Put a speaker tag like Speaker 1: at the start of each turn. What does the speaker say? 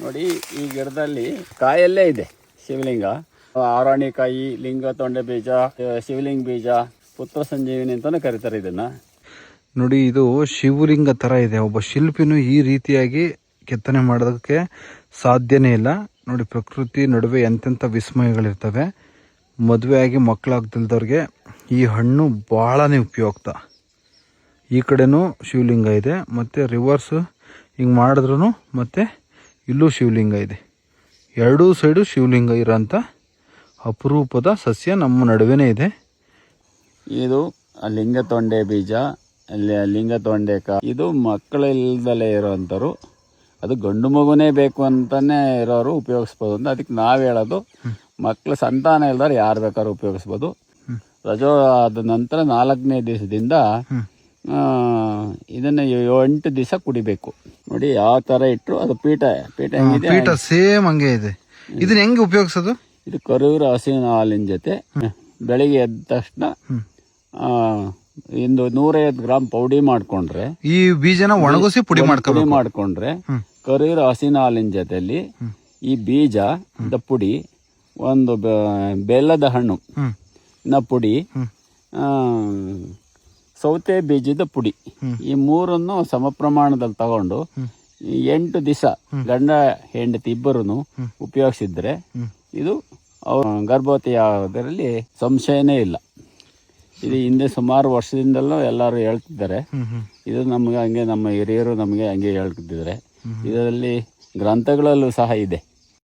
Speaker 1: ನೋಡಿ ಈ ಗಿಡದಲ್ಲಿ ಕಾಯಲ್ಲೇ ಇದೆ ಶಿವಲಿಂಗ. ಆರಾಣಿಕಾಯಿ, ಲಿಂಗ ತೊಂಡೆ ಬೀಜ, ಶಿವಲಿಂಗ ಬೀಜ, ಪುತ್ರ ಸಂಜೀವಿನಿ ಅಂತಾನೆ ಕರೀತಾರೆ ಇದನ್ನ.
Speaker 2: ನೋಡಿ ಇದು ಶಿವಲಿಂಗ ತರ ಇದೆ. ಒಬ್ಬ ಶಿಲ್ಪಿನೂ ಈ ರೀತಿಯಾಗಿ ಕೆತ್ತನೆ ಮಾಡೋದಕ್ಕೆ ಸಾಧ್ಯನೇ ಇಲ್ಲ. ನೋಡಿ ಪ್ರಕೃತಿ ನಡುವೆ ಎಂತೆಂಥ ವಿಸ್ಮಯಗಳಿರ್ತವೆ. ಮದುವೆ ಆಗಿ ಮಕ್ಕಳಾಗ್ದಿಲ್ದವ್ರಿಗೆ ಈ ಹಣ್ಣು ಭಾಳನೇ ಉಪಯುಕ್ತ. ಈ ಕಡೆನೂ ಶಿವಲಿಂಗ ಇದೆ, ಮತ್ತು ರಿವರ್ಸ್ ಹಿಂಗೆ ಮಾಡಿದ್ರೂ ಮತ್ತು ಇಲ್ಲೂ ಶಿವಲಿಂಗ ಇದೆ. ಎರಡೂ ಸೈಡು ಶಿವಲಿಂಗ ಇರೋಂಥ ಅಪರೂಪದ ಸಸ್ಯ ನಮ್ಮ ನಡುವೆನೇ ಇದೆ.
Speaker 1: ಇದು ಲಿಂಗ ತೊಂಡೆ ಬೀಜ, ಲಿಂಗ ತೊಂಡೆಕಾಯಿ. ಇದು ಮಕ್ಕಳಿಲ್ದಲೇ ಇರೋವಂಥವ್ರು, ಅದು ಗಂಡು ಮಗುನೇ ಬೇಕು ಅಂತಾನೆ ಇರೋರು ಉಪಯೋಗಿಸ್ಬೋದು ಅಂತ. ಅದಕ್ಕೆ ನಾವು ಹೇಳೋದು ಮಕ್ಕಳು ಸಂತಾನ ಇಲ್ದವ್ರು ಯಾರು ಬೇಕಾದ್ರೂ ಉಪಯೋಗಿಸ್ಬೋದು. ರಜೋ ಆದ ನಂತರ 4ನೇ ದಿವಸದಿಂದ ಇದನ್ನ 8 ದಿವಸ ಕುಡಿಬೇಕು. ನೋಡಿ ಯಾವ ತರ ಇಟ್ಟರು ಅದು ಪೀಠ ಹೆಂಗಿದೆ,
Speaker 2: ಪೀಠ ಸೇಮ್ ಹಂಗೆ ಇದೆ. ಇದನ್ನ ಹೆಂಗೆ ಉಪಯೋಗಿಸೋದು? ಇದು
Speaker 1: ಕರೂರು ಹಸುವಿನ ಹಾಲಿನ ಜೊತೆ ಬೆಳಿಗ್ಗೆ ಎದ್ದ ತಕ್ಷಣ 150 ಗ್ರಾಮ್ ಪೌಡಿ ಮಾಡ್ಕೊಂಡ್ರೆ,
Speaker 2: ಈ ಬೀಜನ ಒಣಗಿಸಿ ಪುಡಿ
Speaker 1: ಮಾಡ್ಕೊಂಡ್ರೆ ಕರೂರು ಹಸುವಿನ ಹಾಲಿನ ಜೊತೆಲಿ ಈ ಬೀಜ ಪುಡಿ, ಒಂದು ಬೆಲ್ಲದ ಹಣ್ಣು ಪುಡಿ, ಸೌತೆ ಬೀಜದ ಪುಡಿ, ಈ ಮೂರನ್ನು ಸಮ ಪ್ರಮಾಣದಲ್ಲಿ ತಗೊಂಡು 8 ದಿವಸ ಗಂಡ ಹೆಂಡತಿ ಇಬ್ಬರೂ ಉಪಯೋಗಿಸಿದ್ರೆ ಇದು ಗರ್ಭವತಿ ಆಗೋದ್ರಲ್ಲಿ ಸಂಶಯನೇ ಇಲ್ಲ. ಇದು ಹಿಂದೆ ಸುಮಾರು ವರ್ಷದಿಂದಲೂ ಎಲ್ಲರೂ ಹೇಳ್ತಿದ್ದಾರೆ. ಇದು ನಮ್ಗೆ ಹಂಗೆ ನಮ್ಮ ಹಿರಿಯರು ನಮಗೆ ಹಂಗೆ ಹೇಳ್ತಿದ್ದಾರೆ. ಇದರಲ್ಲಿ ಗ್ರಂಥಗಳಲ್ಲೂ ಸಹ ಇದೆ.